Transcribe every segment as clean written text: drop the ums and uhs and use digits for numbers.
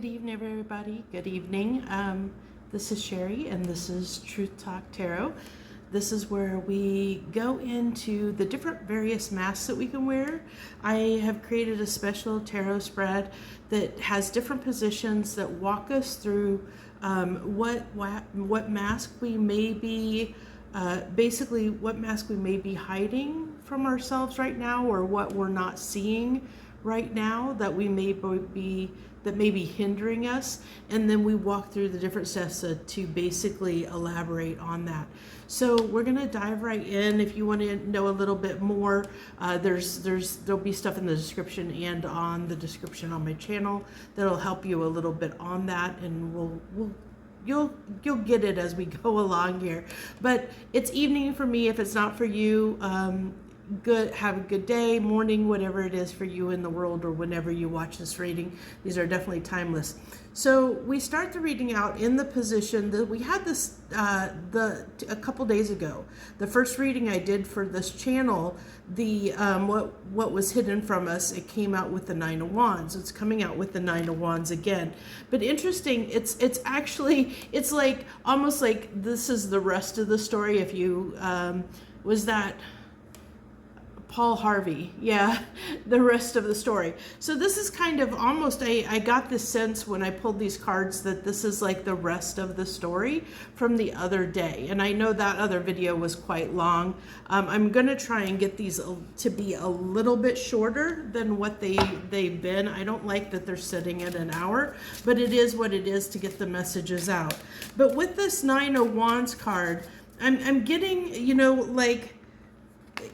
Good evening, everybody. Good evening. This is Sherry, and this is Truth Talk Tarot. This is where we go into the different various masks that we can wear. I have created a special tarot spread that has different positions that walk us through what mask we may be, basically what mask we may be hiding from ourselves right now, or what we're not seeing right now that we may be hindering us, and then we walk through the different steps to basically elaborate on that. So we're gonna dive right in. If you want to know a little bit more, there'll be stuff in the description and on the description on my channel that'll help you a little bit on that, and you'll get it as we go along here. But it's evening for me. If it's not for you, have a good day, morning, whatever it is for you in the world, or whenever you watch this reading. These are definitely timeless. So we start the reading out in the position that we had this a couple days ago. The first reading I did for this channel, what was hidden from us, it came out with the Nine of Wands. It's coming out with the Nine of Wands again. But interesting, it's like almost like this is the rest of the story. If you was that Paul Harvey, yeah, the rest of the story. So this is kind of almost, I got this sense when I pulled these cards that this is like the rest of the story from the other day. And I know that other video was quite long. I'm gonna try and get these to be a little bit shorter than what they've been. I don't like that they're sitting at an hour, but it is what it is to get the messages out. But with this Nine of Wands card, I'm getting, like,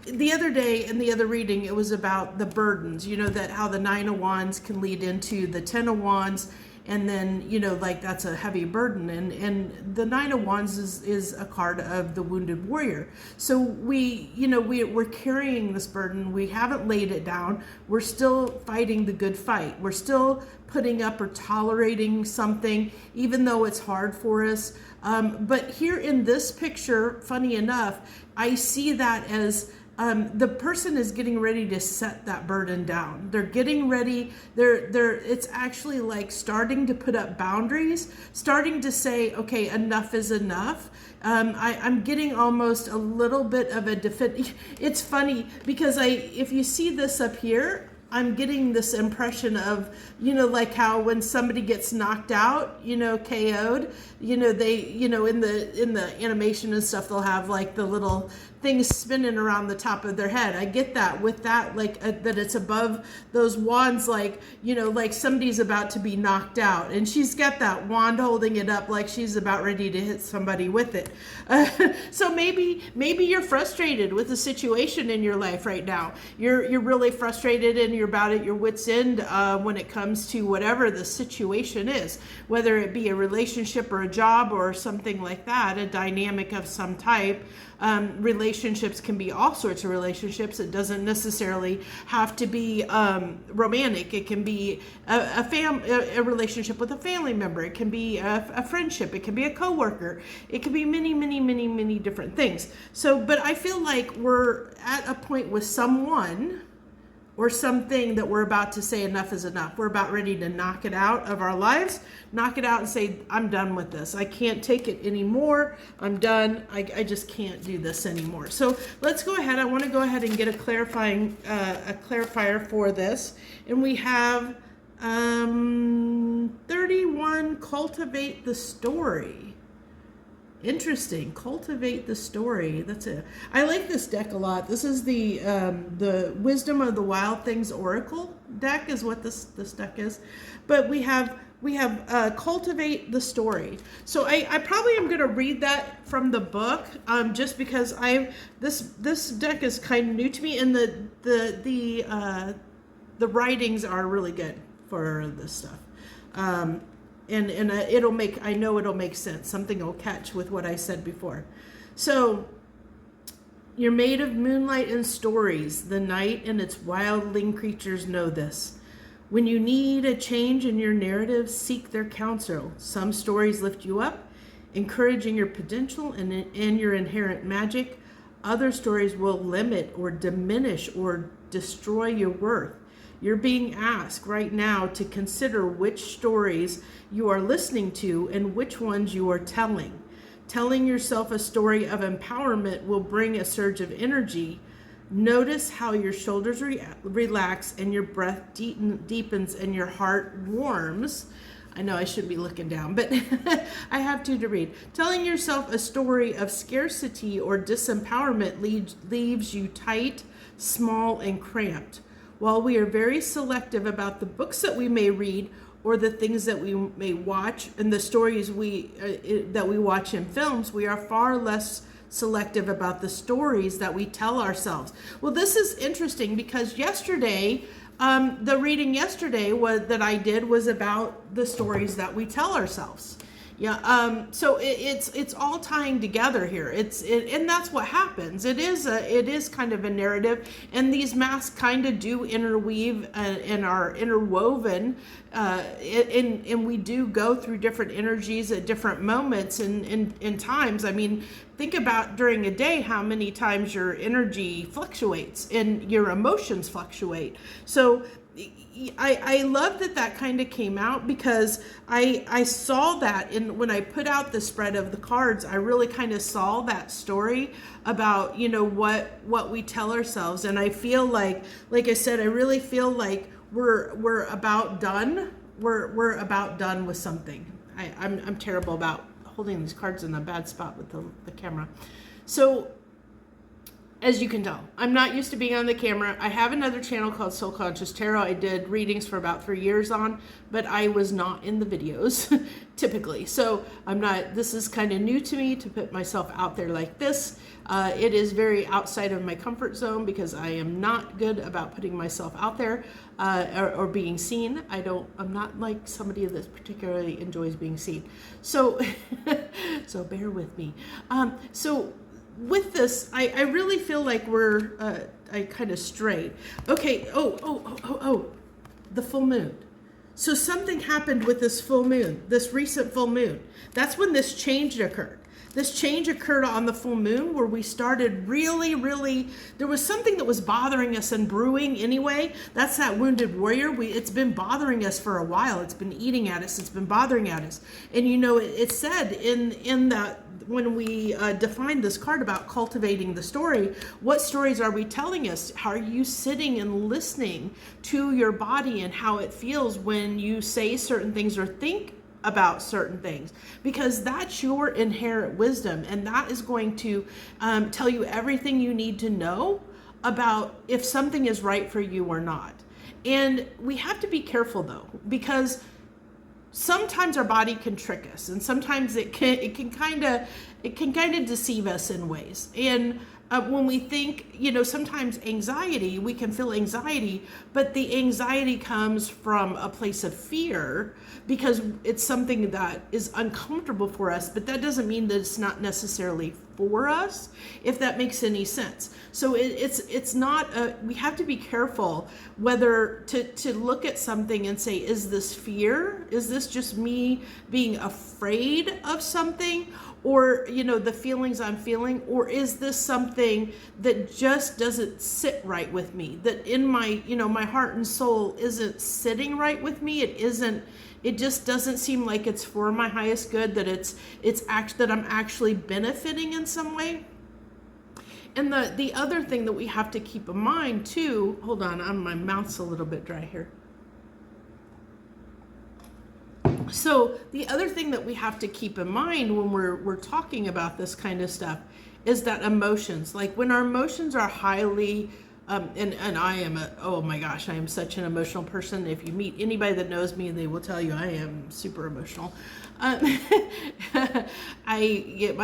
the other day in the other reading, it was about the burdens, that how the Nine of Wands can lead into the Ten of Wands, and then, like that's a heavy burden. And the Nine of Wands is a card of the wounded warrior. So we're carrying this burden. We haven't laid it down. We're still fighting the good fight. We're still putting up or tolerating something, even though it's hard for us. But here in this picture, funny enough, I see that as the person is getting ready to set that burden down. They're getting ready. It's actually like starting to put up boundaries, starting to say, okay, enough is enough. I'm getting almost a little bit of a defense. It's funny because if you see this up here, I'm getting this impression of, like how when somebody gets knocked out, KO'd, they, in the animation and stuff, they'll have like the little things spinning around the top of their head. I get that with that, like that it's above those wands, like, like somebody's about to be knocked out, and she's got that wand holding it up like she's about ready to hit somebody with it. So maybe you're frustrated with the situation in your life right now. You're really frustrated, and you're about at your wit's end when it comes to whatever the situation is, whether it be a relationship or a job or something like that, a dynamic of some type. Relationships can be all sorts of relationships. It doesn't necessarily have to be romantic. It can be a relationship with a family member. It can be a friendship. It can be a coworker. It can be many, many, many, many different things. So, but I feel like we're at a point with someone or something that we're about to say enough is enough. We're about ready to knock it out of our lives, knock it out and say, I'm done with this. I can't take it anymore. I'm done. I just can't do this anymore. So let's go ahead. I want to go ahead and get a clarifier for this. And we have 31, cultivate the story. Interesting. Cultivate the story. That's it. I like this deck a lot. This is the Wisdom of the Wild Things Oracle deck is what this deck is. But we have cultivate the story. So I probably am going to read that from the book, just because this deck is kind of new to me, and the writings are really good for this stuff. And I know it'll make sense. Something will catch with what I said before. So, you're made of moonlight and stories. The night and its wildling creatures know this. When you need a change in your narrative, seek their counsel. Some stories lift you up, encouraging your potential and your inherent magic. Other stories will limit or diminish or destroy your worth. You're being asked right now to consider which stories you are listening to and which ones you are telling. Telling yourself a story of empowerment will bring a surge of energy. Notice how your shoulders relax and your breath deepens and your heart warms. I know I should be looking down, but I have to read. Telling yourself a story of scarcity or disempowerment leaves you tight, small, and cramped. While we are very selective about the books that we may read or the things that we may watch and the stories that we watch in films, we are far less selective about the stories that we tell ourselves. Well, this is interesting because yesterday, the reading yesterday that I did was about the stories that we tell ourselves. Yeah. So it's all tying together here. And that's what happens. It is kind of a narrative, and these masks kind of do interweave and are interwoven. And we do go through different energies at different moments in times. I mean, think about during a day how many times your energy fluctuates and your emotions fluctuate. So I love that kind of came out because I saw that when I put out the spread of the cards. I really kind of saw that story about, what we tell ourselves. And I feel like I said, I really feel like we're about done. We're about done with something. I'm terrible about holding these cards in a bad spot with the camera. So as you can tell, I'm not used to being on the camera. I have another channel called Soul Conscious Tarot. I did readings for about 3 years on, but I was not in the videos typically. So this is kind of new to me to put myself out there like this. It is very outside of my comfort zone because I am not good about putting myself out there or being seen. I'm not like somebody that particularly enjoys being seen. So, so bear with me. So with this, I really feel like I kind of strayed. Okay. Oh, the full moon. So something happened with this full moon, this recent full moon. That's when this change occurred. This change occurred on the full moon where we started really, there was something that was bothering us and brewing anyway. That's that wounded warrior. It's been bothering us for a while. It's been eating at us. It's been bothering at us. And it said in that, when we defined this card about cultivating the story, what stories are we telling us? How are you sitting and listening to your body and how it feels when you say certain things or think about certain things? Because that's your inherent wisdom, and that is going to tell you everything you need to know about if something is right for you or not. And we have to be careful though, because sometimes our body can trick us, and sometimes it can kind of deceive us in ways. And when we think, sometimes we can feel anxiety, but the anxiety comes from a place of fear because it's something that is uncomfortable for us, but that doesn't mean that it's not necessarily for us, if that makes any sense. So it's not, we have to be careful whether to look at something and say, is this fear? Is this just me being afraid of something? Or, the feelings I'm feeling? Or is this something that just doesn't sit right with me? That in my, my heart and soul isn't sitting right with me. It just doesn't seem like it's for my highest good, that that I'm actually benefiting in some way. And the other thing that we have to keep in mind too, hold on, my mouth's a little bit dry here. So the other thing that we have to keep in mind when we're talking about this kind of stuff is that emotions, like when our emotions are highly, and I am oh my gosh, I am such an emotional person. If you meet anybody that knows me, they will tell you I am super emotional. I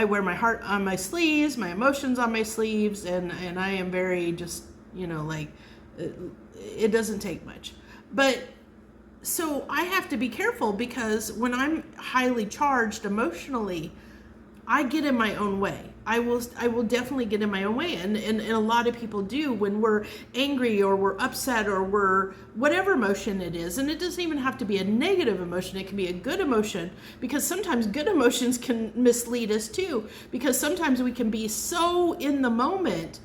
wear my heart on my sleeves, my emotions on my sleeves, and I am very just, it doesn't take much. But so I have to be careful because when I'm highly charged emotionally, I get in my own way. I will definitely get in my own way. And a lot of people do when we're angry or we're upset or we're whatever emotion it is. And it doesn't even have to be a negative emotion. It can be a good emotion, because sometimes good emotions can mislead us too, because sometimes we can be so in the moment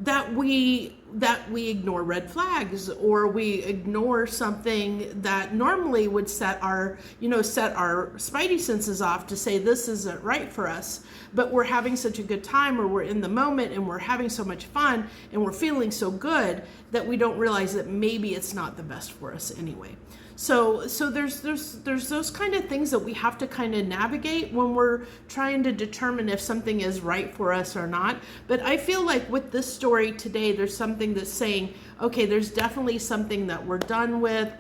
that we that we ignore red flags, or we ignore something that normally would set our spidey senses off to say this isn't right for us. But we're having such a good time, or we're in the moment and we're having so much fun and we're feeling so good that we don't realize that maybe it's not the best for us anyway. So there's those kind of things that we have to kind of navigate when we're trying to determine if something is right for us or not. But I feel like with this story today, there's something that's saying, okay, there's definitely something that we're done with.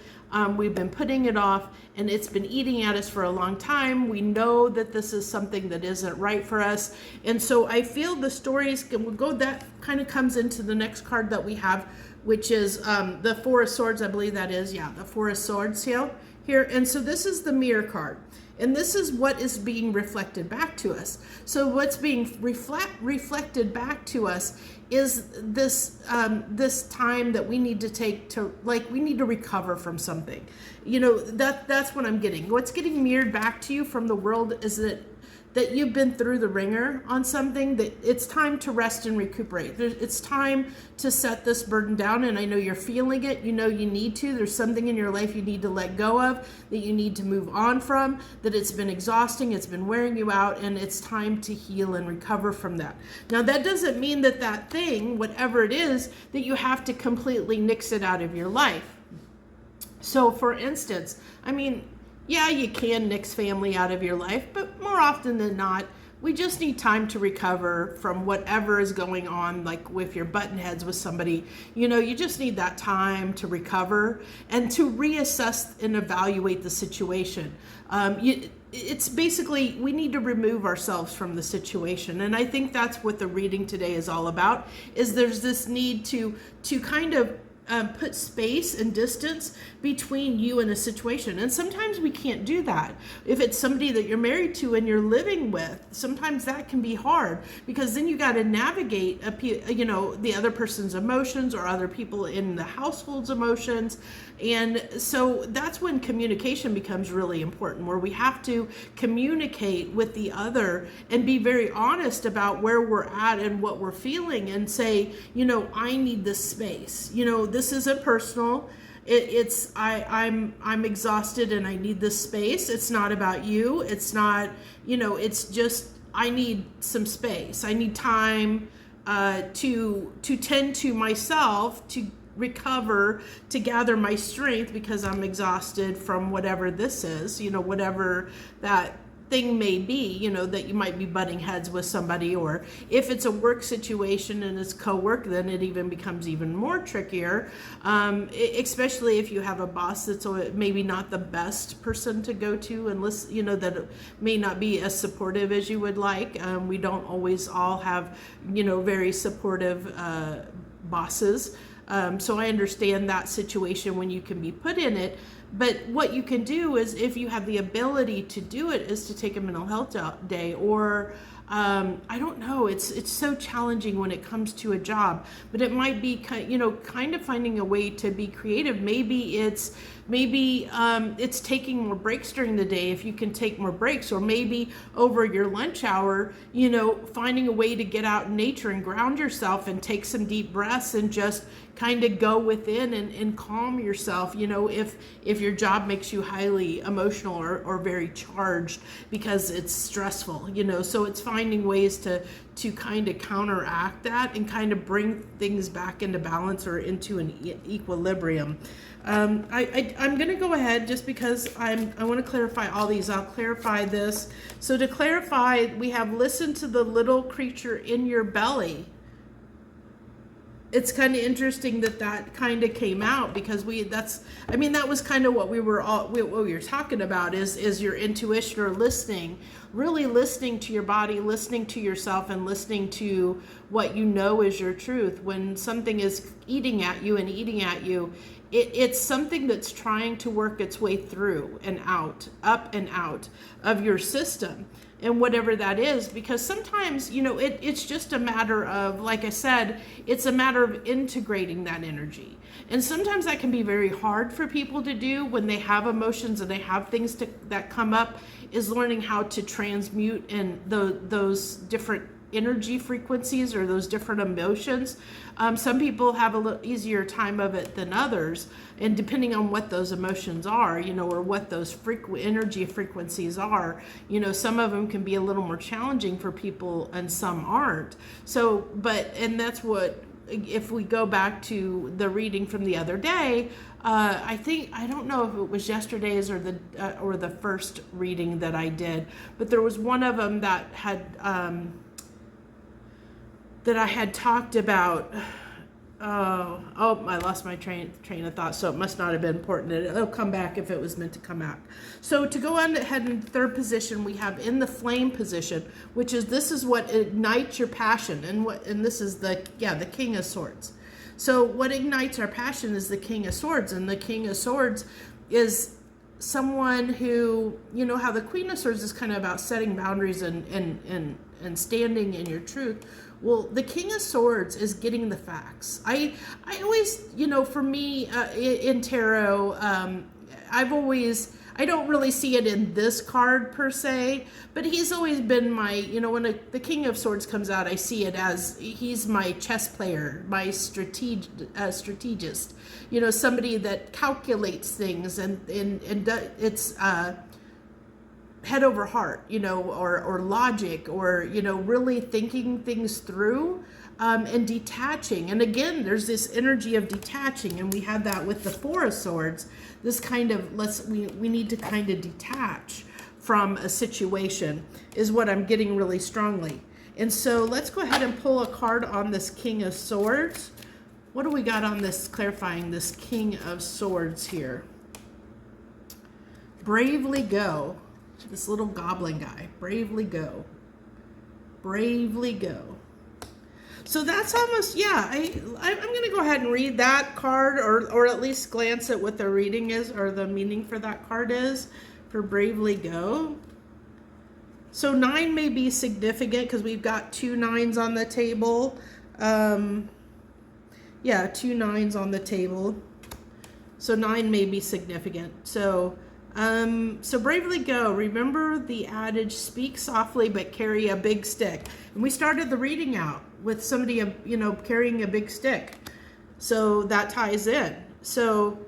We've been putting it off and it's been eating at us for a long time. We know that this is something that isn't right for us. And so I feel the stories that kind of comes into the next card that we have, which is the Four of Swords, I believe that is. Yeah, the Four of Swords here. And so this is the Mirror card. And this is what is being reflected back to us. So what's being reflected back to us is this this time that we need to take to, like, we need to recover from something. That's what I'm getting. What's getting mirrored back to you from the world is that you've been through the ringer on something, that it's time to rest and recuperate. It's time to set this burden down, and I know you're feeling it. You need to. There's something in your life you need to let go of, that you need to move on from, that it's been exhausting, it's been wearing you out, and it's time to heal and recover from that. Now, that doesn't mean that thing, whatever it is, that you have to completely nix it out of your life. So, for instance, yeah, you can nix family out of your life, but more often than not, we just need time to recover from whatever is going on, like with your button heads with somebody. You just need that time to recover and to reassess and evaluate the situation. It's basically, we need to remove ourselves from the situation. And I think that's what the reading today is all about, is there's this need to kind of put space and distance between you and a situation. And sometimes we can't do that. If it's somebody that you're married to and you're living with, sometimes that can be hard, because then you got to navigate the other person's emotions, or other people in the household's emotions. And so that's when communication becomes really important, where we have to communicate with the other and be very honest about where we're at and what we're feeling, and say, I need this space. This isn't personal. I'm exhausted and I need this space. It's not about you. It's not, it's just, I need some space. I need time to tend to myself, to recover, to gather my strength, because I'm exhausted from whatever this is, whatever that thing may be, that you might be butting heads with somebody. Or if it's a work situation and it's co-work, then it even becomes even more trickier, especially if you have a boss that's maybe not the best person to go to and listen, that may not be as supportive as you would like. We don't always all have, very supportive bosses. So I understand that situation when you can be put in it. But what you can do is, if you have the ability to do it, is to take a mental health day, or I don't know, it's so challenging when it comes to a job, but it might be kind of finding a way to be creative. Maybe it's taking more breaks during the day, if you can take more breaks, or maybe over your lunch hour, finding a way to get out in nature and ground yourself and take some deep breaths and just kind of go within and calm yourself, if your job makes you highly emotional or very charged because it's stressful, so it's finding ways to kind of counteract that and kind of bring things back into balance or into an equilibrium. I'm going to go ahead, just because I want to clarify all these. I'll clarify this. So to clarify, we have listen to the little creature in your belly. It's kind of interesting that kind of came out, because that was kind of what we were talking about, is your intuition, or listening, really listening to your body, listening to yourself, and listening to what is your truth. When something is eating at you, it's something that's trying to work its way through and out, up and out of your system. And whatever that is, because sometimes, it's just a matter of, like I said, it's a matter of integrating that energy. And sometimes that can be very hard for people to do when they have emotions and they have things that come up, is learning how to transmute and those different energy frequencies or those different emotions. Some people have a little easier time of it than others, and depending on what those emotions are, or what those energy frequencies are, some of them can be a little more challenging for people and some aren't. So, and that's what, if we go back to the reading from the other day, I don't know if it was yesterday's or the first reading that I did, but there was one of them that I had talked about. I lost my train of thought, so it must not have been important. It'll come back if it was meant to come out. So to go on ahead in third position, we have in the flame position, which is, this is what ignites your passion, and this is the King of Swords. So what ignites our passion is the King of Swords, and the King of Swords is someone who, how the Queen of Swords is kind of about setting boundaries and standing in your truth. Well, the King of Swords is getting the facts. I always, for me, in tarot, I don't really see it in this card per se, but he's always been my, when the King of Swords comes out, I see it as he's my chess player, my strategist, somebody that calculates things and it's head over heart, or logic, or, really thinking things through, and detaching. And again, there's this energy of detaching, and we had that with the Four of Swords. This kind of, we need to kind of detach from a situation is what I'm getting really strongly. And so let's go ahead and pull a card on this King of Swords. What do we got on this, clarifying this King of Swords here? Bravely go. This little goblin guy, bravely go, bravely go. So that's almost, I'm going to go ahead and read that card, or at least glance at what the reading is, or the meaning for that card is, for bravely go. So 9 may be significant because we've got 2 9s on the table. 2 9s on the table. So 9 may be significant. So bravely go. Remember the adage, speak softly but carry a big stick. And we started the reading out with somebody, carrying a big stick. So that ties in. So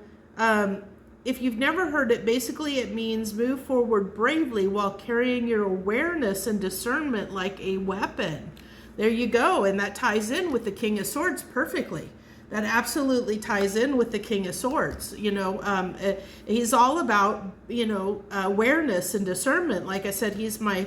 if you've never heard it, basically it means move forward bravely while carrying your awareness and discernment like a weapon. There you go. And that ties in with the King of Swords perfectly. That absolutely ties in with the King of Swords. He's all about, awareness and discernment. Like I said, he's my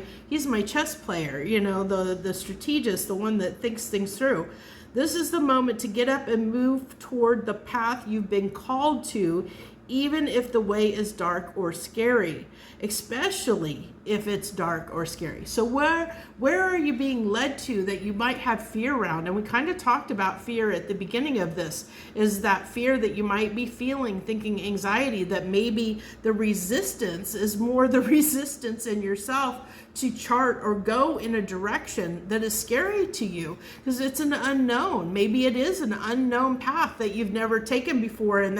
chess player, the strategist, the one that thinks things through. This is the moment to get up and move toward the path you've been called to, even if the way is dark or scary, especially if it's dark or scary. So where are you being led to that you might have fear around? And we kind of talked about fear at the beginning of this, is that fear that you might be feeling, thinking anxiety, that maybe the resistance is more the resistance in yourself to chart or go in a direction that is scary to you because it's an unknown. Maybe it is an unknown path that you've never taken before, and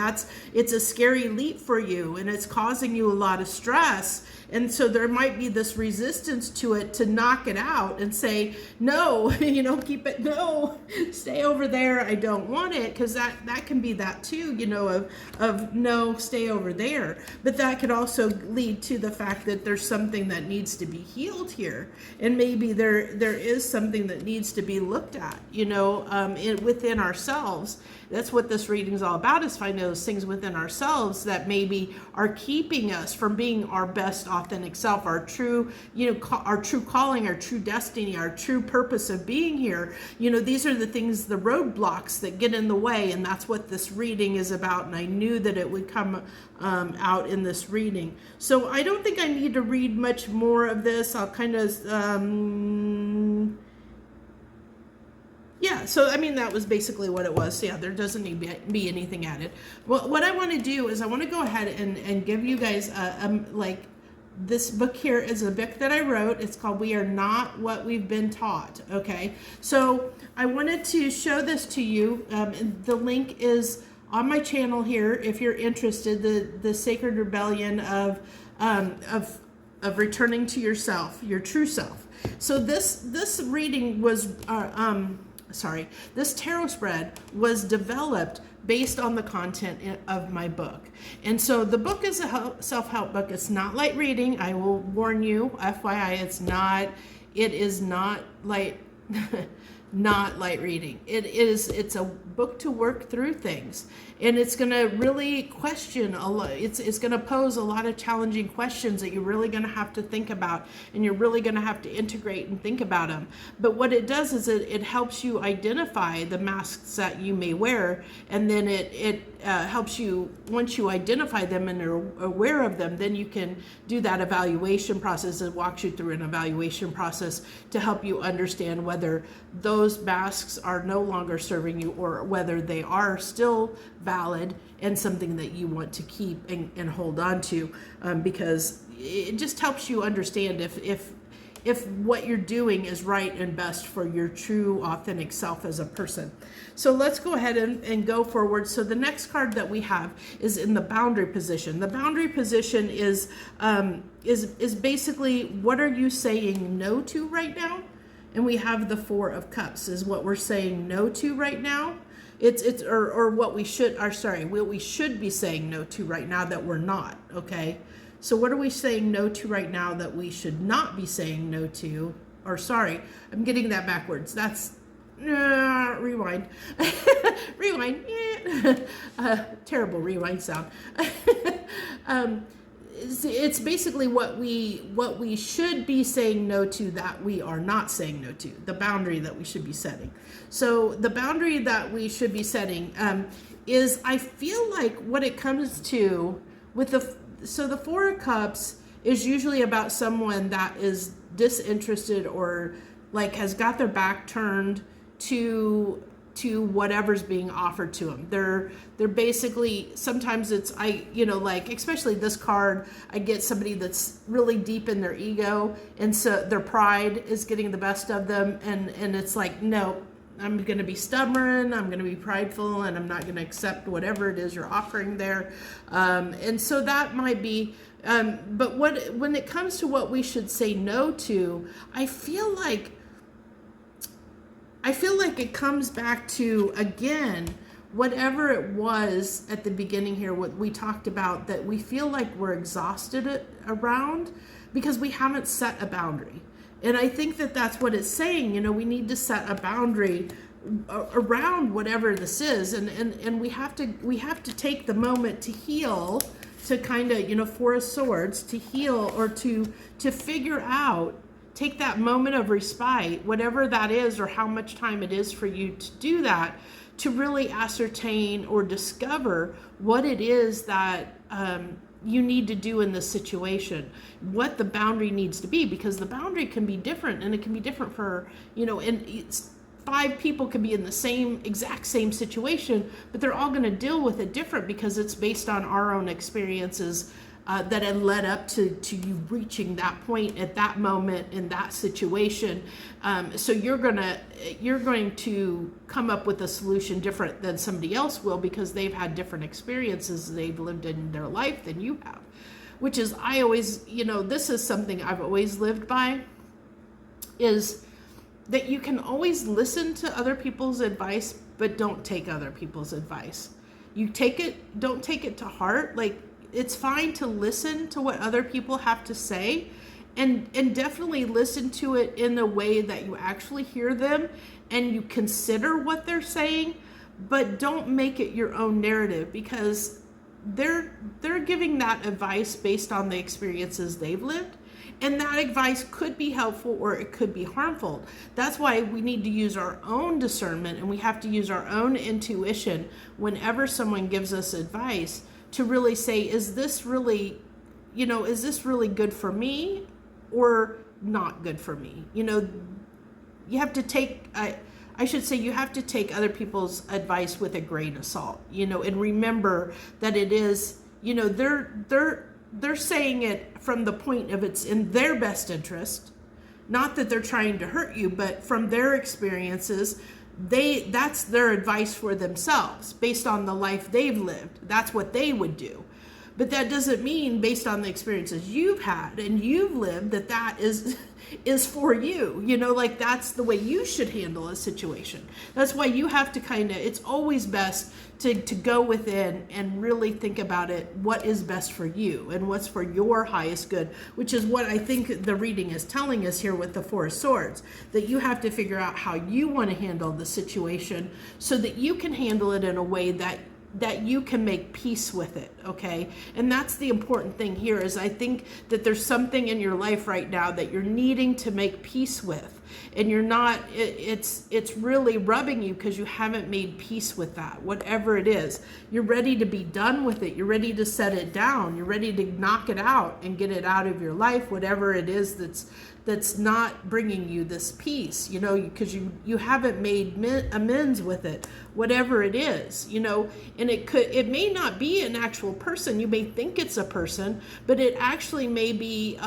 it's a scary leap for you, and it's causing you a lot of stress. And so there might be this resistance to it, to knock it out and say, no, keep it, no, stay over there. I don't want it. Because that can be that too, of no, stay over there. But that could also lead to the fact that there's something that needs to be healed here. And maybe there is something that needs to be looked at, within ourselves. That's what this reading is all about, is finding those things within ourselves that maybe are keeping us from being our best authentic self, our true, our true calling, our true destiny, our true purpose of being here. These are the things, the roadblocks that get in the way, and that's what this reading is about. And I knew that it would come out in this reading. So I don't think I need to read much more of this. I'll kind of, so that was basically what it was. So there doesn't need to be anything added. Well, what I want to do is I want to go ahead and give you guys this book here is a book that I wrote. It's called We Are Not What We've Been Taught. Okay, so I wanted to show this to you. The link is on my channel here if you're interested. The Sacred Rebellion of of returning to yourself, your true self. So this reading was, this tarot spread was developed based on the content of my book. And so the book is a self-help book. It's not light reading. I will warn you, FYI, it is not light, not light reading. It's a book to work through things. And it's going to really question a lot. It's going to pose a lot of challenging questions that you're really going to have to think about, and you're really going to have to integrate and think about them. But what it does is it helps you identify the masks that you may wear, and then it helps you, once you identify them and are aware of them, then you can do that evaluation process. It walks you through an evaluation process to help you understand whether those masks are no longer serving you, or whether they are still valid and something that you want to keep and hold on to, because it just helps you understand if what you're doing is right and best for your true authentic self as a person. So let's go ahead and go forward. So the next card that we have is in the boundary position. The boundary position is basically, what are you saying no to right now? And we have the Four of Cups is what we're saying no to right now. What we should be saying no to right now that we're not, okay? So what are we saying no to right now that we should not be saying no to? Or sorry, I'm getting that backwards. That's, rewind. Rewind, terrible rewind sound. It's basically what we should be saying no to that we are not saying no to, the boundary that we should be setting. So the boundary that we should be setting is, I feel like what it comes to with the Four of Cups is usually about someone that is disinterested, or like has got their back turned to whatever's being offered to them. They're basically, sometimes it's, like, especially this card, I get somebody that's really deep in their ego, and so their pride is getting the best of them, and it's like, no, I'm going to be stubborn, I'm going to be prideful, and I'm not going to accept whatever it is you're offering there. And so that might be, but when it comes to what we should say no to, I feel like it comes back to, again, whatever it was at the beginning here, what we talked about, that we feel like we're exhausted around because we haven't set a boundary. And I think that that's what it's saying. We need to set a boundary around whatever this is. And we have to take the moment to heal, to kind of, Four of Swords, to heal, or to figure out, take that moment of respite, whatever that is, or how much time it is for you to do that, to really ascertain or discover what it is that you need to do in this situation, what the boundary needs to be, because the boundary can be different, and it can be different for, and 5 people can be in the exact same situation, but they're all going to deal with it different, because it's based on our own experiences that had led up to you reaching that point at that moment in that situation. So you're going to come up with a solution different than somebody else will, because they've had different experiences they've lived in their life than you have. Which is, I always, this is something I've always lived by, is that you can always listen to other people's advice, but don't take other people's advice. You don't take it to heart. Like, it's fine to listen to what other people have to say, and definitely listen to it in a way that you actually hear them and you consider what they're saying, but don't make it your own narrative, because they're giving that advice based on the experiences they've lived, and that advice could be helpful or it could be harmful. That's why we need to use our own discernment, and we have to use our own intuition whenever someone gives us advice, to really say, is this really good for me or not good for me? You have to take, I should say, you have to take other people's advice with a grain of salt, and remember that it is, they're saying it from the point of it's in their best interest, not that they're trying to hurt you, but from their experiences, that's their advice for themselves based on the life they've lived. That's what they would do. But that doesn't mean, based on the experiences you've had and you've lived, that is for you. Like that's the way you should handle a situation. That's why you have to it's always best to go within and really think about it, what is best for you and what's for your highest good, which is what I think the reading is telling us here with the Four of Swords, that you have to figure out how you want to handle the situation so that you can handle it in a way that you can make peace with it, okay? And that's the important thing here, is I think that there's something in your life right now that you're needing to make peace with, and you're not, it's really rubbing you because you haven't made peace with that, whatever it is. You're ready to be done with it. You're ready to set it down. You're ready to knock it out and get it out of your life, whatever it is that's not bringing you this peace, because you haven't made amends with it, whatever it is, and it may not be an actual person. You may think it's a person, but it actually may be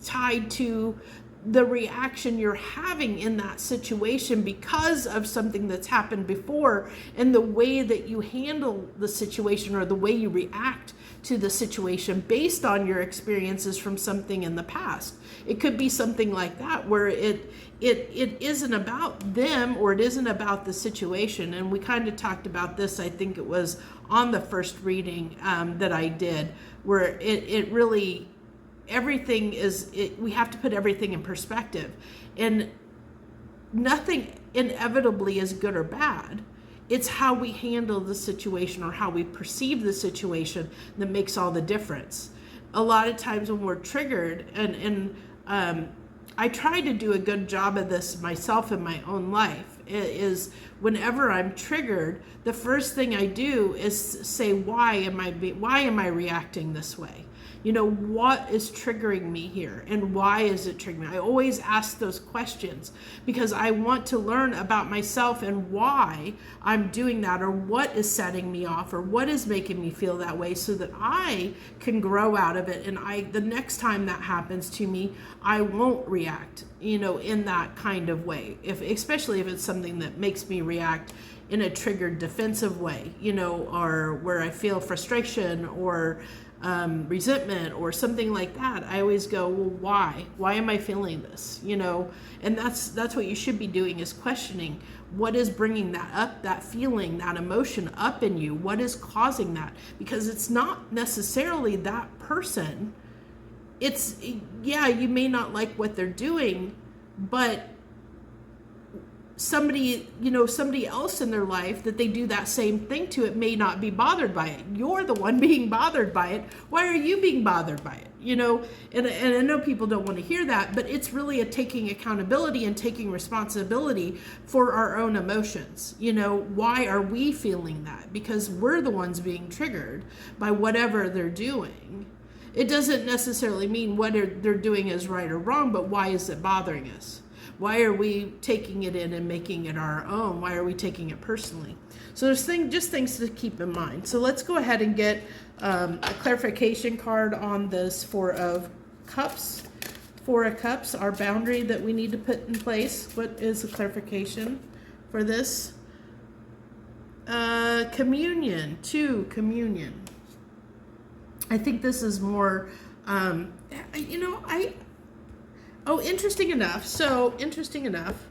tied to the reaction you're having in that situation because of something that's happened before, and the way that you handle the situation or the way you react to the situation based on your experiences from something in the past. It could be something like that, where it isn't about them, or it isn't about the situation. And we kind of talked about this, I think it was on the first reading that I did, where it really, everything we have to put everything in perspective, and nothing inevitably is good or bad. It's how we handle the situation or how we perceive the situation that makes all the difference. A lot of times when we're triggered, and I try to do a good job of this myself in my own life, is whenever I'm triggered, the first thing I do is say, why am I reacting this way? What is triggering me here, and why is it triggering me? I always ask those questions because I want to learn about myself and why I'm doing that, or what is setting me off, or what is making me feel that way, so that I can grow out of it. And the next time that happens to me, I won't react, in that kind of way. Especially if it's something that makes me react in a triggered defensive way, or where I feel frustration or resentment or something like that. I always go, well, why am I feeling this? And that's what you should be doing, is questioning what is bringing that up, that feeling, that emotion up in you. What is causing that? Because it's not necessarily that person. You may not like what they're doing, but somebody else in their life that they do that same thing to, it may not be bothered by it. You're the one being bothered by it. Why are you being bothered by it? And I know people don't want to hear that, but it's really a taking accountability and taking responsibility for our own emotions. Why are we feeling that? Because we're the ones being triggered by whatever they're doing. It doesn't necessarily mean what they're doing is right or wrong, but why is it bothering us? Why are we taking it in and making it our own? Why are we taking it personally? So there's just things to keep in mind. So let's go ahead and get a clarification card on this Four of Cups. Four of Cups, our boundary that we need to put in place. What is the clarification for this? Communion. Communion. I think this is more, interesting enough,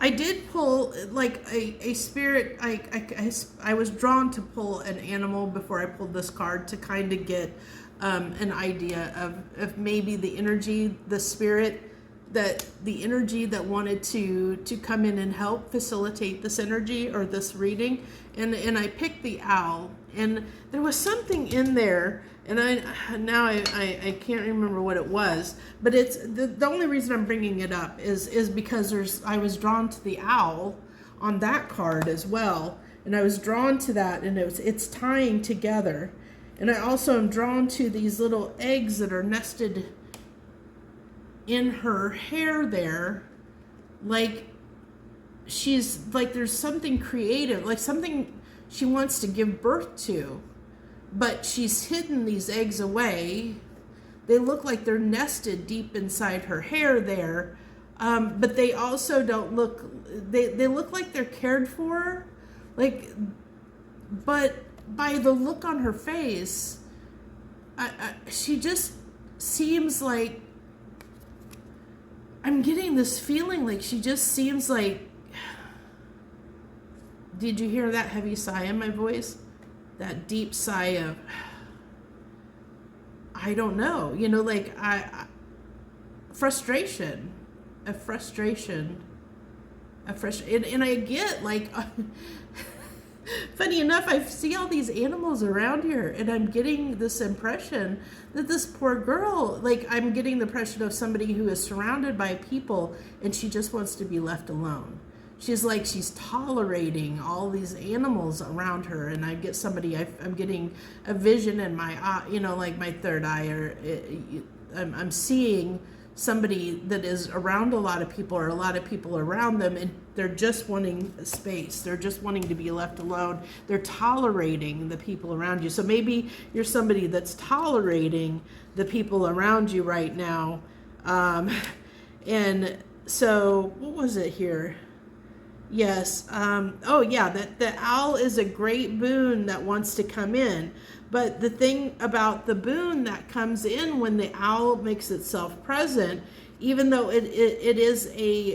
I did pull like a spirit. I was drawn to pull an animal before I pulled this card to kind of get an idea of maybe the energy, the spirit, the energy that wanted to come in and help facilitate this energy or this reading. And I picked the owl, and there was something in there. And I can't remember what it was, but it's the only reason I'm bringing it up is because I was drawn to the owl on that card as well, and I was drawn to that, and it's tying together, and I also am drawn to these little eggs that are nested in her hair there, like she's like there's something creative, like something she wants to give birth to. But she's hidden these eggs away. They look like they're nested deep inside her hair there. But they also don't look, they look like they're cared for. But by the look on her face, she just seems like, I'm getting this feeling like she just seems like, did you hear that heavy sigh in my voice? That deep sigh of, I don't know, like frustration, and I get like, funny enough, I see all these animals around here, and I'm getting this impression that this poor girl, like, I'm getting the impression of somebody who is surrounded by people and she just wants to be left alone. She's tolerating all these animals around her, and I get I'm getting a vision in my eye, like my third eye, or I'm seeing somebody that is around a lot of people, or a lot of people around them, and they're just wanting space. They're just wanting to be left alone. They're tolerating the people around you. So maybe you're somebody that's tolerating the people around you right now. And so, what was it here? Yes. Oh, yeah, that the owl is a great boon that wants to come in. But the thing about the boon that comes in when the owl makes itself present, even though it is a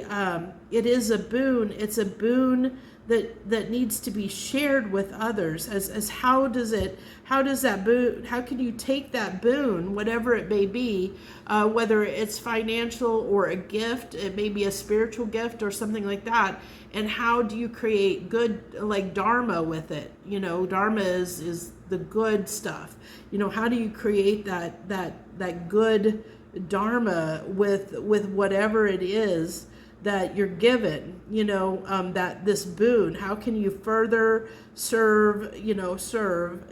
boon, it's a boon that needs to be shared with others. As how can you take that boon, whatever it may be, whether it's financial or a gift, it may be a spiritual gift or something like that, and how do you create good, like dharma with it? Dharma is the good stuff. How do you create that good dharma with whatever it is that you're given, that this boon? How can you further serve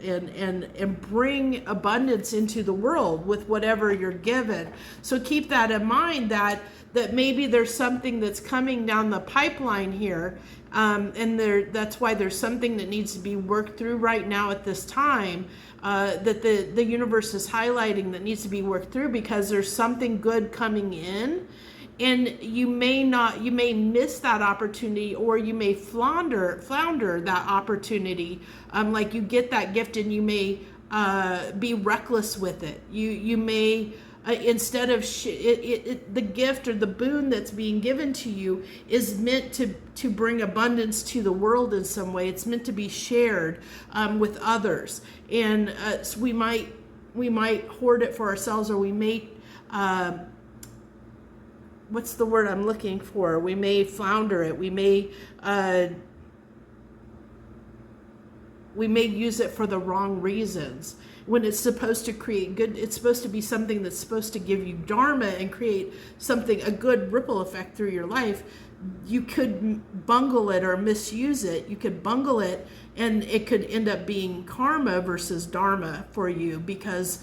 and bring abundance into the world with whatever you're given? So keep that in mind, that maybe there's something that's coming down the pipeline here, and that's why there's something that needs to be worked through right now at this time, that the universe is highlighting that needs to be worked through, because there's something good coming in. And you may miss that opportunity, or you may flounder that opportunity. Like you get that gift and you may be reckless with it. You may, instead of the gift or the boon that's being given to you is meant to bring abundance to the world in some way. It's meant to be shared with others, and so we might hoard it for ourselves, or we may. What's the word I'm looking for? We may flounder it. We may use it for the wrong reasons. When it's supposed to create good, it's supposed to be something that's supposed to give you dharma and create a good ripple effect through your life. You could bungle it or misuse it. You could bungle it, and it could end up being karma versus dharma for you, because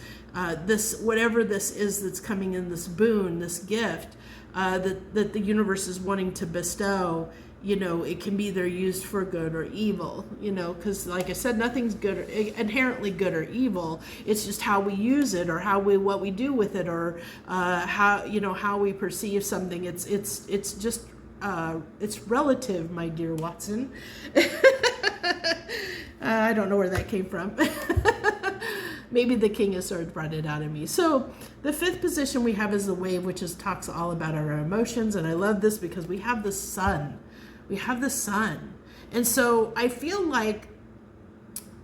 whatever this is that's coming in, this boon, this gift, that the universe is wanting to bestow, it can be either used for good or evil, because like I said, nothing's inherently good or evil. It's just how we use it, or what we do with it, or how we perceive something. It's just it's relative, my dear Watson. I don't know where that came from. Maybe the King of Swords brought it out of me. So the fifth position we have is the wave, which talks all about our emotions. And I love this because we have the sun. We have the sun. And so I feel like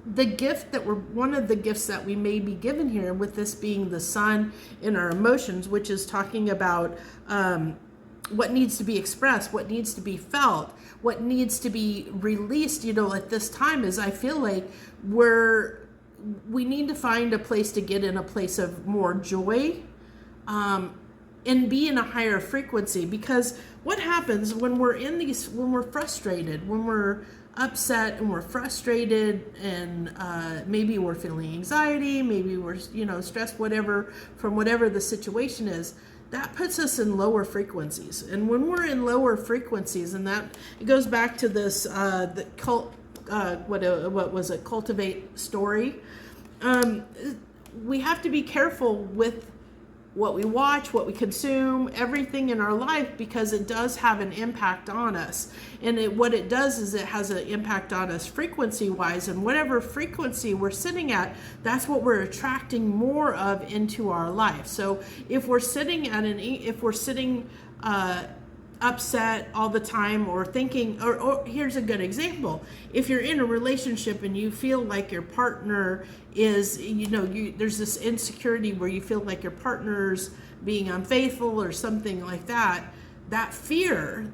one of the gifts that we may be given here, with this being the sun in our emotions, which is talking about what needs to be expressed, what needs to be felt, what needs to be released, at this time, is I feel like we need to find a place to get in a place of more joy, and be in a higher frequency. Because what happens when we're frustrated, when we're upset and we're frustrated, and maybe we're feeling anxiety, maybe we're stressed, whatever the situation is, that puts us in lower frequencies. And when we're in lower frequencies, and that it goes back to this the cult. What was it? Cultivate story. We have to be careful with what we watch, what we consume, everything in our life, because it does have an impact on us. And what it does is it has an impact on us frequency wise, and whatever frequency we're sitting at, that's what we're attracting more of into our life. So if we're sitting upset all the time, or thinking, or here's a good example. If you're in a relationship and you feel like your partner is, there's this insecurity where you feel like your partner's being unfaithful or something like that, that fear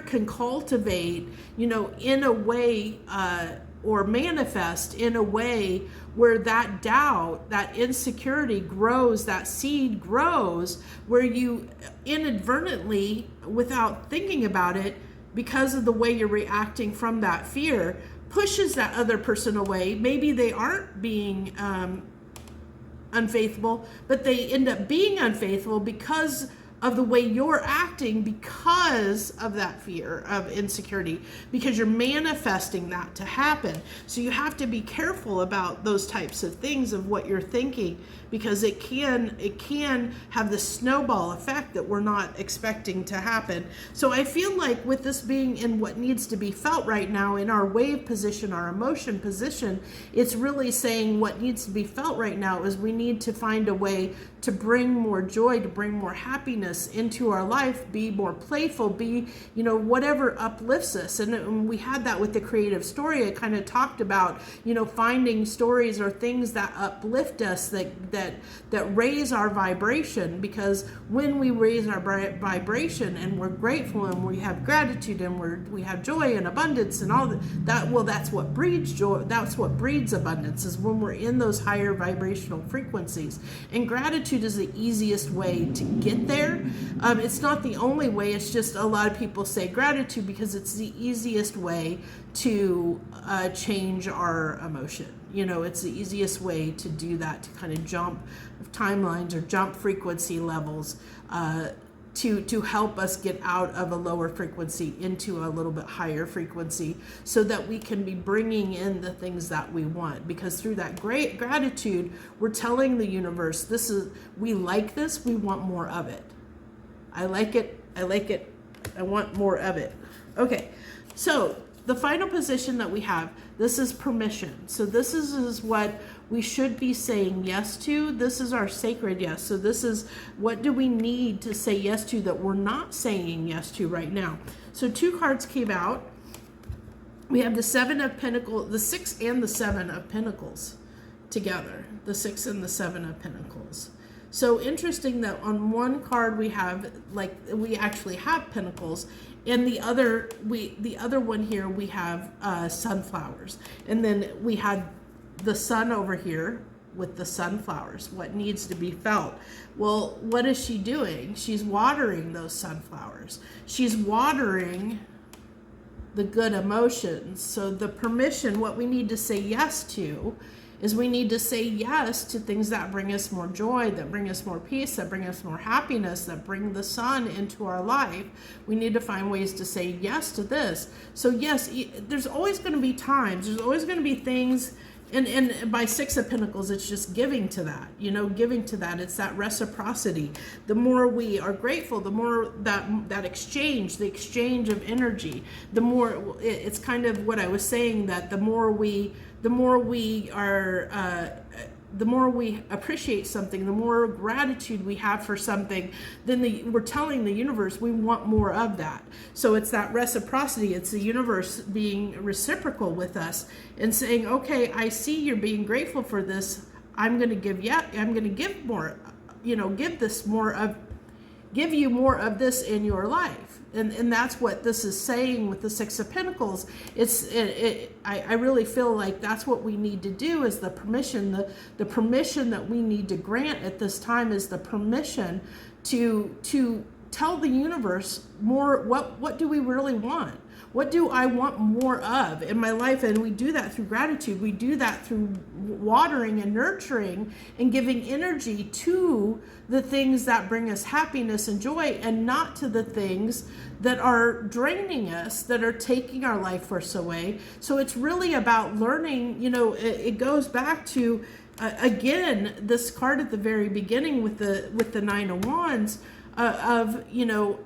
can cultivate, in a way, or manifest in a way where that doubt, that insecurity grows, that seed grows, where you inadvertently, without thinking about it, because of the way you're reacting from that fear, pushes that other person away. Maybe they aren't being unfaithful, but they end up being unfaithful because of the way you're acting, because of that fear of insecurity, because you're manifesting that to happen. So you have to be careful about those types of things, of what you're thinking, because it can have the snowball effect that we're not expecting to happen. So I feel like with this being in what needs to be felt right now, in our wave position, our emotion position, it's really saying what needs to be felt right now is we need to find a way to bring more joy, to bring more happiness into our life, be more playful, be, whatever uplifts us. And we had that with the creative story. I kind of talked about, finding stories or things that uplift us, that raise our vibration, because when we raise our vibration and we're grateful and we have gratitude and we have joy and abundance and all that, well, that's what breeds joy. That's what breeds abundance, is when we're in those higher vibrational frequencies. And gratitude is the easiest way to get there. It's not the only way. It's just a lot of people say gratitude because it's the easiest way to change our emotion. It's the easiest way to do that, to kind of jump timelines or jump frequency levels, to help us get out of a lower frequency into a little bit higher frequency, so that we can be bringing in the things that we want. Because through that great gratitude, we're telling the universe, we like this, we want more of it. I like it, I want more of it. Okay, so the final position that we have, this is permission. So this is what we should be saying yes to. This is our sacred yes. So this is, what do we need to say yes to that we're not saying yes to right now? So 2 cards came out. We have the 7 of Pentacles, the 6 and the 7 of Pentacles together. The 6 and the 7 of Pentacles. So interesting that on one card we actually have Pentacles, and the other one here we have sunflowers, and then we had the sun over here with the sunflowers. What needs to be felt? Well, what is she doing? She's watering those sunflowers. She's watering the good emotions. So the permission, what we need to say yes to, is we need to say yes to things that bring us more joy, that bring us more peace, that bring us more happiness, that bring the sun into our life. We need to find ways to say yes to this. So yes, there's always going to be times, there's always going to be things, and by 6 of Pentacles, it's just giving to that, giving to that. It's that reciprocity. The more we are grateful, the more that exchange, the exchange of energy, the more, it's kind of what I was saying, that the more we appreciate something, the more gratitude we have for something, then we're telling the universe we want more of that. So it's that reciprocity. It's the universe being reciprocal with us and saying, okay, I see you're being grateful for this. I'm going to give more, give you more of this in your life. And that's what this is saying with the 6 of Pentacles. I really feel like that's what we need to do, is the permission. The permission that we need to grant at this time is the permission to tell the universe more. What do we really want? What do I want more of in my life? And we do that through gratitude. We do that through watering and nurturing and giving energy to the things that bring us happiness and joy, and not to the things that are draining us, that are taking our life force away. So it's really about learning, it goes back to again, this card at the very beginning with the Nine of Wands, of, you know,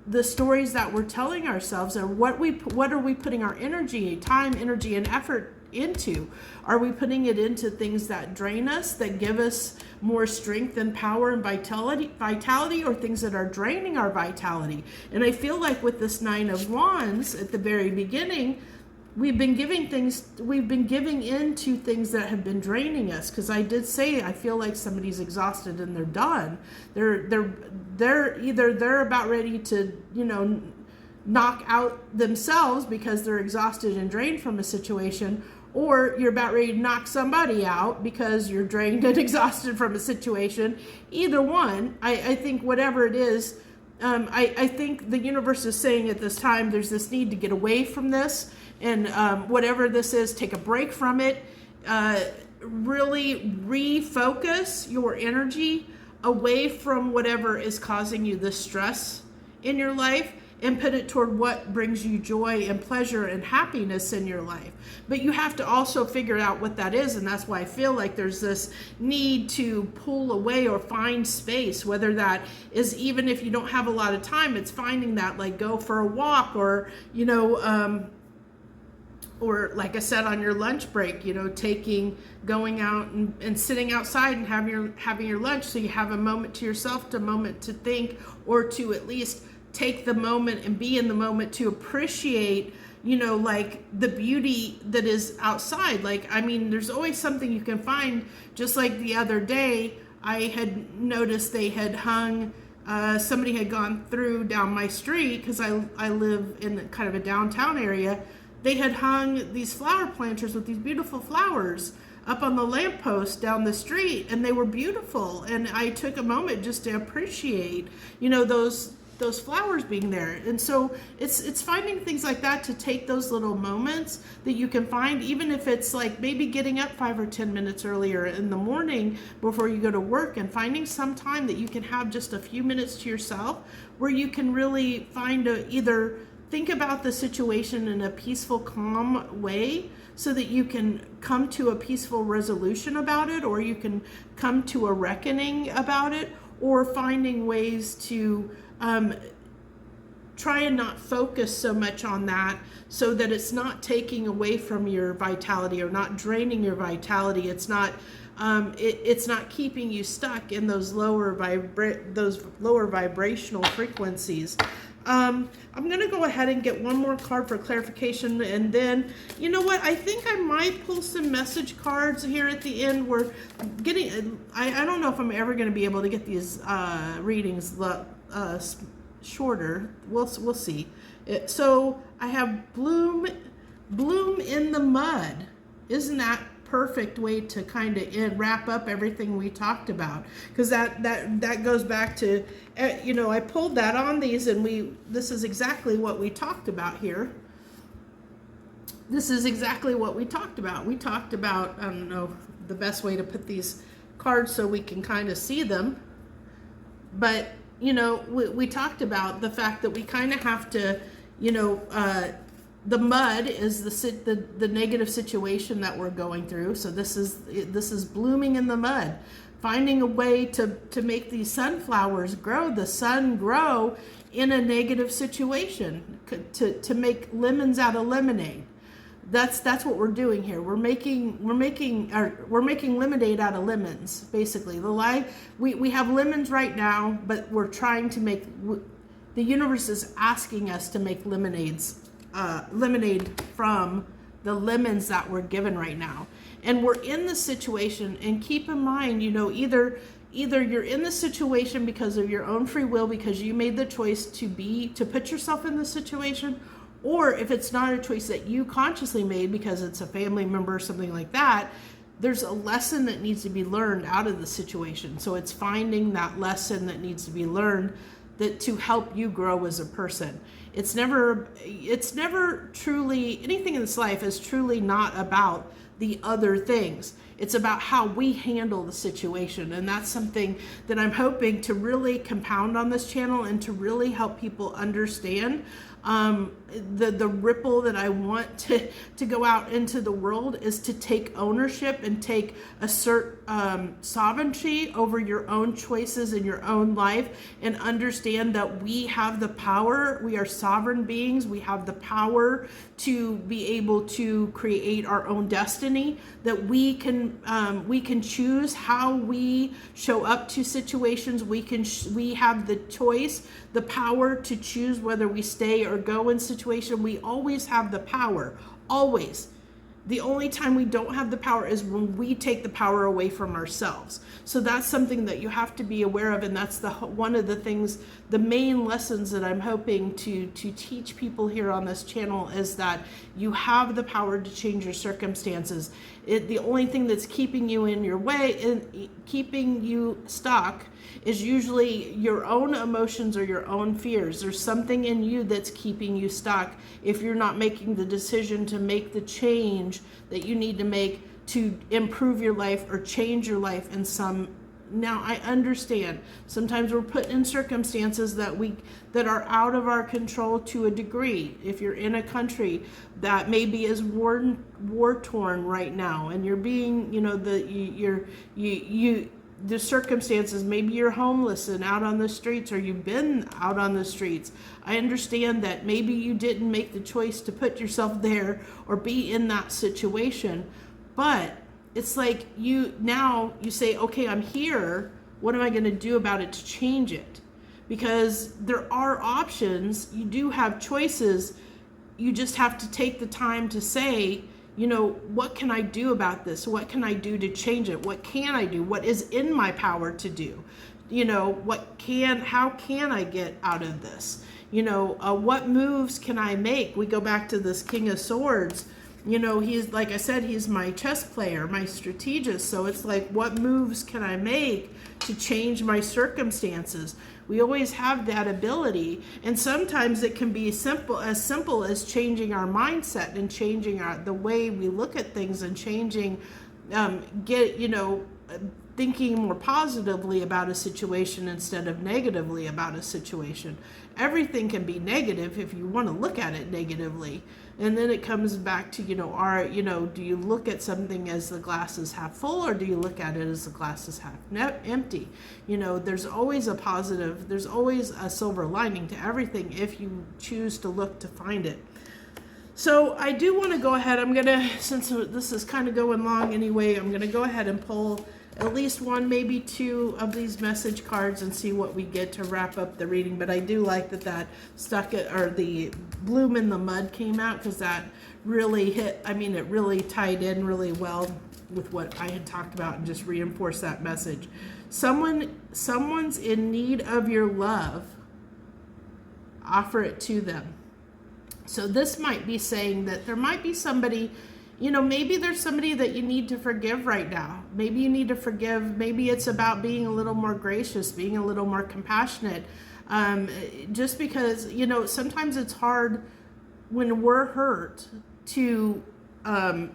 the stories that we're telling ourselves, or what are we putting our energy, time, energy, and effort into? Are we putting it into things that drain us, that give us more strength and power and vitality, or things that are draining our vitality? And I feel like with this Nine of Wands at the very beginning, we've been giving into things that have been draining us. Because I did say, I feel like somebody's exhausted and they're done. They're about ready to, you know, knock out themselves because they're exhausted and drained from a situation, or you're about ready to knock somebody out because you're drained and exhausted from a situation. Either one, I think whatever it is, I think the universe is saying at this time, there's this need to get away from this, and whatever this is, take a break from it. Really refocus your energy away from whatever is causing you the stress in your life, and put it toward what brings you joy and pleasure and happiness in your life. But you have to also figure out what that is, and that's why I feel like there's this need to pull away or find space, whether that is, even if you don't have a lot of time, it's finding that, like, go for a walk, or, you know, or like I said, on your lunch break, you know, going out and sitting outside and having your lunch, so you have a moment to yourself, a moment to think, or to at least take the moment and be in the moment to appreciate, you know, like the beauty that is outside. Like, I mean, there's always something you can find. Just like the other day, I had noticed they had hung, somebody had gone through down my street, because I live in kind of a downtown area. They had hung these flower planters with these beautiful flowers up on the lamppost down the street, and they were beautiful. And I took a moment just to appreciate, you know, those flowers being there. And so it's finding things like that, to take those little moments that you can find, even if it's like maybe getting up 5 or 10 minutes earlier in the morning before you go to work, and finding some time that you can have just a few minutes to yourself, where you can really find either think about the situation in a peaceful, calm way, so that you can come to a peaceful resolution about it, or you can come to a reckoning about it, or finding ways to try and not focus so much on that, so that it's not taking away from your vitality, or not draining your vitality. It's not it's not keeping you stuck in those lower vibrational frequencies. I'm going to go ahead and get one more card for clarification, and then, you know what, I think I might pull some message cards here at the end. We're getting, I don't know if I'm ever going to be able to get these readings shorter. We'll see. So I have bloom in the mud. Isn't that perfect way to kind of wrap up everything we talked about? Because that goes back to, you know, I pulled that on these, and this is exactly what we talked about here. This is exactly what we talked about. We talked about, I don't know the best way to put these cards so we can kind of see them, but, you know, we talked about the fact that we kind of have to, you know, the mud is the negative situation that we're going through. So this is blooming in the mud, finding a way to make these sunflowers grow, the sun grow in a negative situation, to make lemons out of lemonade. That's what we're doing here. We're making lemonade out of lemons, basically. We have lemons right now, but we're trying to make, the universe is asking us to make lemonade from the lemons that we're given right now. And we're in the situation, and keep in mind, you know, either you're in the situation because of your own free will, because you made the choice to put yourself in the situation, or if it's not a choice that you consciously made because it's a family member or something like that, there's a lesson that needs to be learned out of the situation. So it's finding that lesson that needs to be learned, that to help you grow as a person. It's never truly, anything in this life is truly not about the other things. It's about how we handle the situation. And that's something that I'm hoping to really compound on this channel and to really help people understand. The ripple that I want to go out into the world is to take ownership and assert sovereignty over your own choices in your own life, and understand that we have the power. We are sovereign beings. We have the power to be able to create our own destiny, that we can choose how we show up to situations. We have the choice, the power to choose whether we stay or go in situation. We always have the power, always. The only time we don't have the power is when we take the power away from ourselves. So that's something that you have to be aware of, and that's one of the things, the main lessons that I'm hoping to teach people here on this channel, is that you have the power to change your circumstances. The only thing that's keeping you in your way and keeping you stuck is usually your own emotions or your own fears. There's something in you that's keeping you stuck if you're not making the decision to make the change that you need to make to improve your life or change your life in some. Now, I understand sometimes we're put in circumstances that are out of our control to a degree. If you're in a country that maybe is war torn right now, and you're being, the circumstances, maybe you're homeless and out on the streets, or you've been out on the streets. I understand that maybe you didn't make the choice to put yourself there or be in that situation, but it's like you say, okay, I'm here. What am I going to do about it to change it? Because there are options. You do have choices. You just have to take the time to say, what can I do about this? What can I do to change it? What can I do? What is in my power to do? How can I get out of this? What moves can I make? We go back to this King of Swords. He's, like I said, he's my chess player, my strategist. So it's like, what moves can I make to change my circumstances? We always have that ability. And sometimes it can be as simple as changing our mindset and changing the way we look at things, and changing, thinking more positively about a situation instead of negatively about a situation. Everything can be negative if you want to look at it negatively. And then it comes back to, do you look at something as the glass is half full, or do you look at it as the glass is half empty? There's always a positive, there's always a silver lining to everything if you choose to look to find it. So I do want to go ahead, since this is kind of going long anyway, I'm going to go ahead and pull at least one, maybe two of these message cards and see what we get to wrap up the reading. But I do like that the bloom in the mud came out, because that really it really tied in really well with what I had talked about and just reinforced that message. Someone's in need of your love. Offer it to them. So this might be saying that there might be somebody, maybe there's somebody that you need to forgive right now. Maybe you need to forgive. Maybe it's about being a little more gracious, being a little more compassionate. Just because, sometimes it's hard when we're hurt to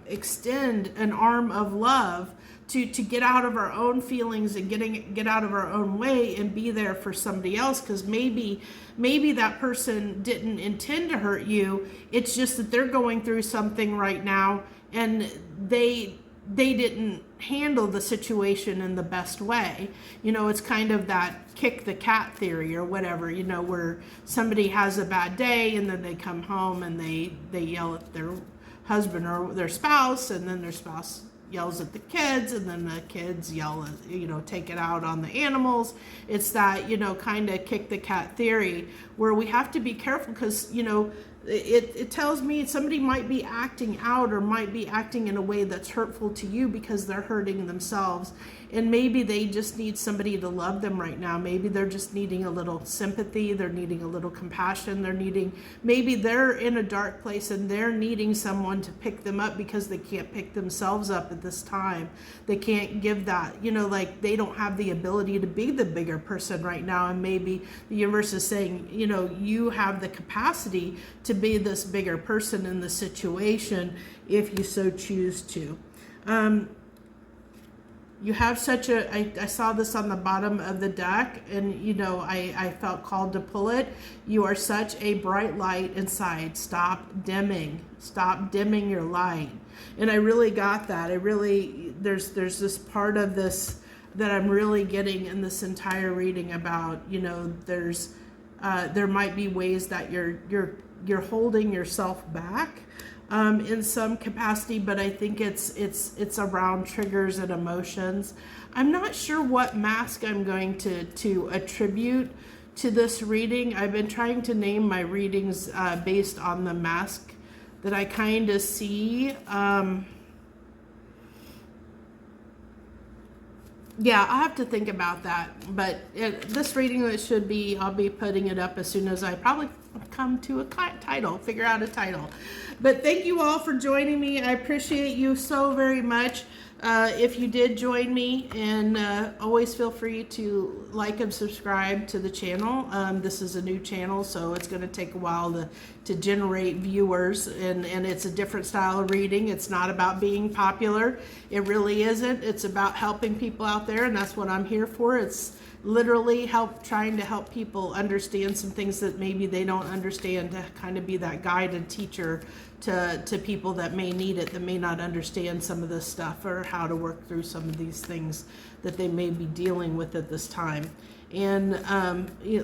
extend an arm of love to get out of our own feelings and get out of our own way and be there for somebody else, because maybe that person didn't intend to hurt you. It's just that they're going through something right now, and they didn't handle the situation in the best way. It's kind of that kick the cat theory or whatever, where somebody has a bad day and then they come home and they yell at their husband or their spouse, and then their spouse yells at the kids, and then the kids yell at, take it out on the animals. It's that, kind of kick the cat theory, where we have to be careful, because, it tells me somebody might be acting out or might be acting in a way that's hurtful to you because they're hurting themselves. And maybe they just need somebody to love them right now. Maybe they're just needing a little sympathy. They're needing a little compassion. Maybe they're in a dark place and they're needing someone to pick them up because they can't pick themselves up at this time. They can't give that, they don't have the ability to be the bigger person right now. And maybe the universe is saying, you have the capacity to be this bigger person in the situation if you so choose to. You have such a, I saw this on the bottom of the deck, and you know, I felt called to pull it. You are such a bright light inside. Stop dimming your light. And I really got that. There's this part of this that I'm really getting in this entire reading about, you know, there might be ways that you're holding yourself back in some capacity, but I think it's around triggers and emotions. I'm not sure what mask I'm going to attribute to this reading. I've been trying to name my readings based on the mask that I kind of see. Yeah, I have to think about that. But this reading, I'll be putting it up as soon as I probably come to a figure out a title. But thank you all for joining me. I appreciate you so very much. If you did join me, and always feel free to like and subscribe to the channel. This is a new channel, so it's going to take a while to generate viewers, and it's a different style of reading. It's not about being popular. It really isn't. It's about helping people out there, and that's what I'm here for. It's literally trying to help people understand some things that maybe they don't understand, to kind of be that guide and teacher to people that may need it, that may not understand some of this stuff, or how to work through some of these things that they may be dealing with at this time. And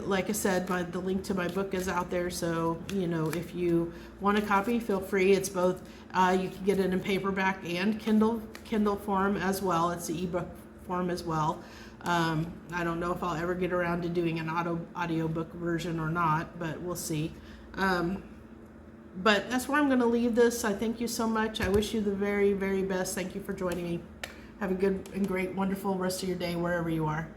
like I said, the link to my book is out there, so you know, if you want a copy, feel free. It's both, you can get it in paperback and Kindle form as well. It's the ebook form as well. I don't know if I'll ever get around to doing an audiobook version or not, but we'll see. But that's where I'm going to leave this. I thank you so much. I wish you the very, very best. Thank you for joining me. Have a good and great, wonderful rest of your day wherever you are.